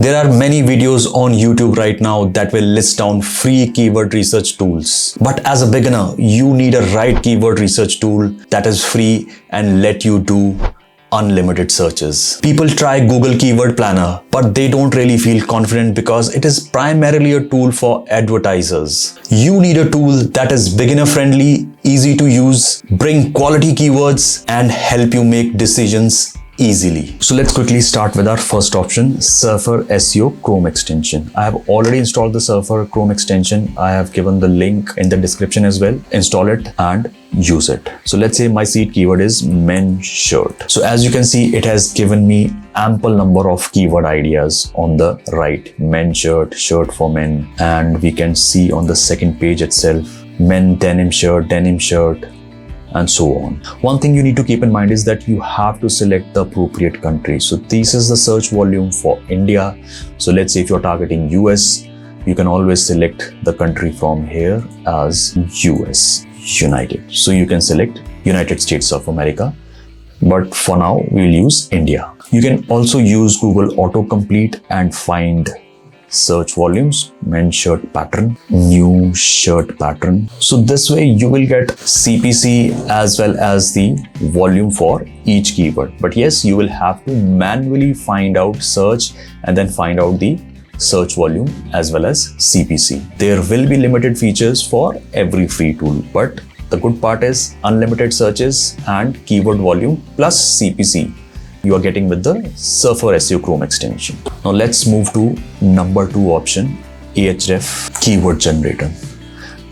There are many videos on YouTube right now that will list down free keyword research tools. But as a beginner, you need a right keyword research tool that is free and let you do unlimited searches. People try Google Keyword Planner, but they don't really feel confident because it is primarily a tool for advertisers. You need a tool that is beginner friendly, easy to use, bring quality keywords, and help you make decisions easily. So let's quickly start with our first option, Surfer SEO Chrome extension. I have already installed the Surfer Chrome extension. I have given the link in the description as well. Install it and use it. So let's say my seed keyword is men shirt. So as you can see, it has given me ample number of keyword ideas on the right. Men shirt, shirt for men, and we can see on the second page itself, men denim shirt, and so on. One thing you need to keep in mind is that you have to select the appropriate country. So this is the search volume for India. So let's say if you're targeting US, you can always select the country from here as US, United. So you can select United States of America, but for now we'll use India. You can also use Google autocomplete and find search volumes, men's shirt pattern, new shirt pattern. So this way you will get CPC as well as the volume for each keyword. But yes, you will have to manually find out search and then find out the search volume as well as CPC. There will be limited features for every free tool, but the good part is unlimited searches and keyword volume plus CPC you are getting with the Surfer SEO Chrome extension. Now let's move to number 2 option, Ahref Keyword Generator.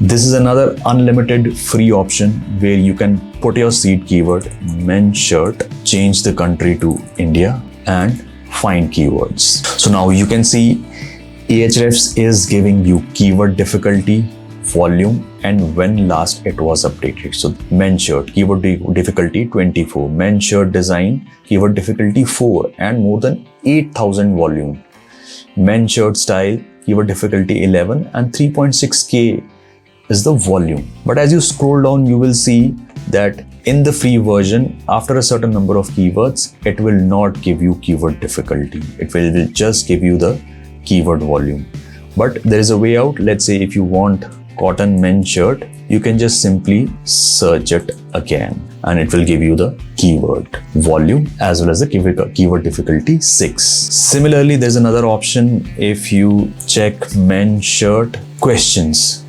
This is another unlimited free option where you can put your seed keyword, men's shirt, change the country to India and find keywords. So now you can see Ahrefs is giving you keyword difficulty, volume, and when last it was updated. So men's shirt, keyword difficulty 24, men's shirt design, keyword difficulty 4 and more than 8,000 volume. Men's shirt style, keyword difficulty 11 and 3.6k is the volume. But as you scroll down, you will see that in the free version, after a certain number of keywords, it will not give you keyword difficulty. It will just give you the keyword volume. But there is a way out. Let's say if you want cotton men's shirt, you can just simply search it again and it will give you the keyword volume as well as the keyword difficulty 6. Similarly, there's another option if you check men's shirt questions.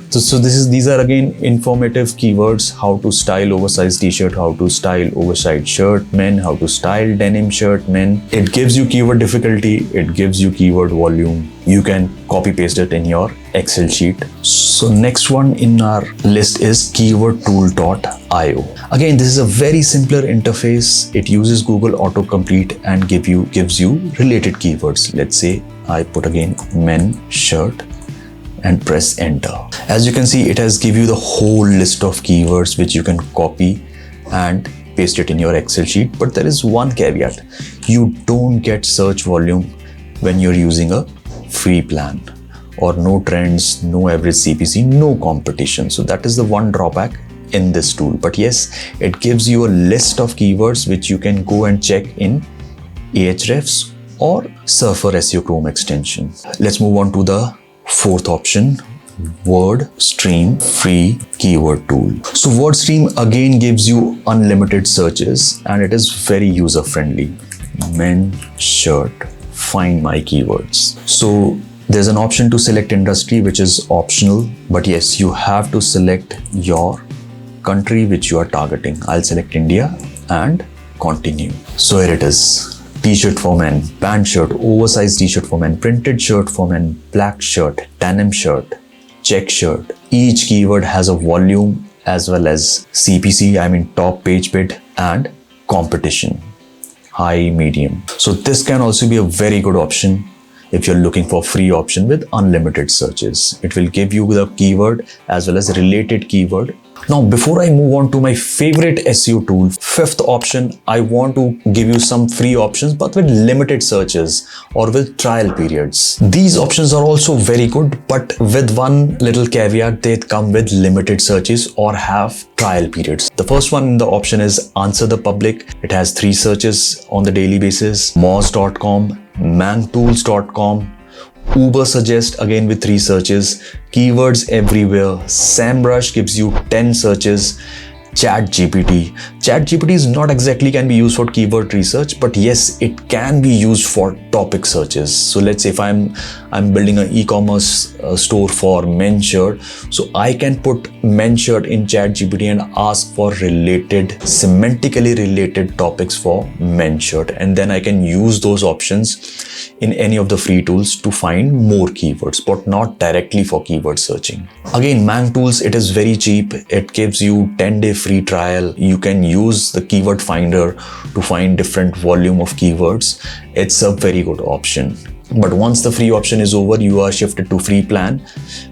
So these are again informative keywords: how to style oversized t-shirt, how to style oversized shirt men, how to style denim shirt men. It gives you keyword difficulty, it gives you keyword volume. You can copy paste it in your Excel sheet. So next one in our list is keywordtool.io. Again, this is a very simpler interface. It uses Google autocomplete and gives you related keywords. Let's say I put again men shirt and press enter. As you can see, it has give you the whole list of keywords which you can copy and paste it in your Excel sheet. But there is one caveat: you don't get search volume when you're using a free plan, or no trends, no average CPC, no competition. So that is the one drawback in this tool. But yes, it gives you a list of keywords which you can go and check in Ahrefs or Surfer SEO Chrome extension. Let's move on to the fourth option, WordStream free keyword tool. So WordStream again gives you unlimited searches and it is very user friendly. Men shirt, find my keywords. So there's an option to select industry which is optional, but yes, you have to select your country which you are targeting. I'll select India and continue. So here it is. T-shirt for men, pant shirt, oversized t-shirt for men, printed shirt for men, black shirt, denim shirt, check shirt. Each keyword has a volume as well as CPC, I mean top page bid, and competition, high, medium. So this can also be a very good option if you're looking for free option with unlimited searches. It will give you the keyword as well as related keyword. Now, before I move on to my favorite SEO tool, fifth option, I want to give you some free options, but with limited searches or with trial periods. These options are also very good, but with one little caveat: they come with limited searches or have trial periods. The first one in the option is Answer the Public. It has 3 searches on the daily basis: Moz.com, mangtools.com, Ubersuggest again with 3 searches, Keywords Everywhere, SEMrush gives you 10 searches, ChatGPT. ChatGPT is not exactly can be used for keyword research, but yes, it can be used for topic searches. So let's say if I'm building an e-commerce store for men's shirt, so I can put men's shirt in ChatGPT and ask for semantically related topics for men's shirt, and then I can use those options in any of the free tools to find more keywords, but not directly for keyword searching. Again, MangTools, it is very cheap. It gives you 10-day free trial. You can use the keyword finder to find different volume of keywords. It's a very good option. But once the free option is over, you are shifted to free plan,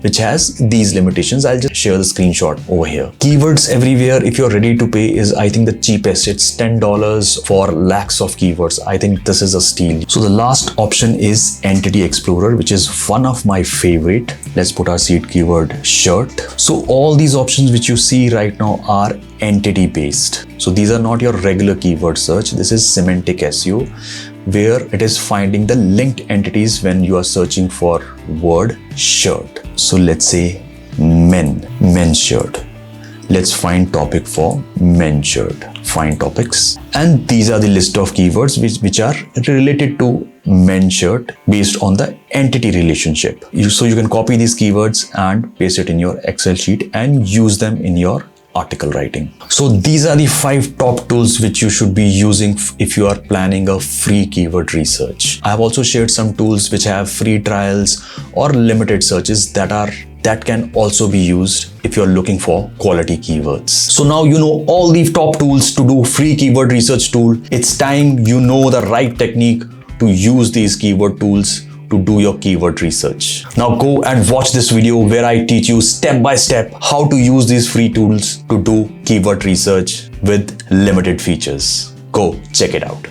which has these limitations. I'll just share the screenshot over here. Keywords Everywhere, if you're ready to pay, is I think the cheapest. It's $10 for lakhs of keywords. I think this is a steal. So the last option is Entity Explorer, which is one of my favorite. Let's put our seed keyword shirt. So all these options which you see right now are entity based. So these are not your regular keyword search. This is semantic SEO, where it is finding the linked entities when you are searching for word shirt. So let's say men's shirt. Let's find topic for men's shirt. Find topics. And these are the list of keywords which are related to men's shirt based on the entity relationship. So you can copy these keywords and paste it in your Excel sheet and use them in your article writing. So these are the 5 top tools which you should be using if you are planning a free keyword research. I have also shared some tools which have free trials or limited searches that can also be used if you're looking for quality keywords. So now you know all these top tools to do free keyword research tool. It's time you know the right technique to use these keyword tools to do your keyword research. Now go and watch this video where I teach you step by step how to use these free tools to do keyword research with limited features. Go check it out.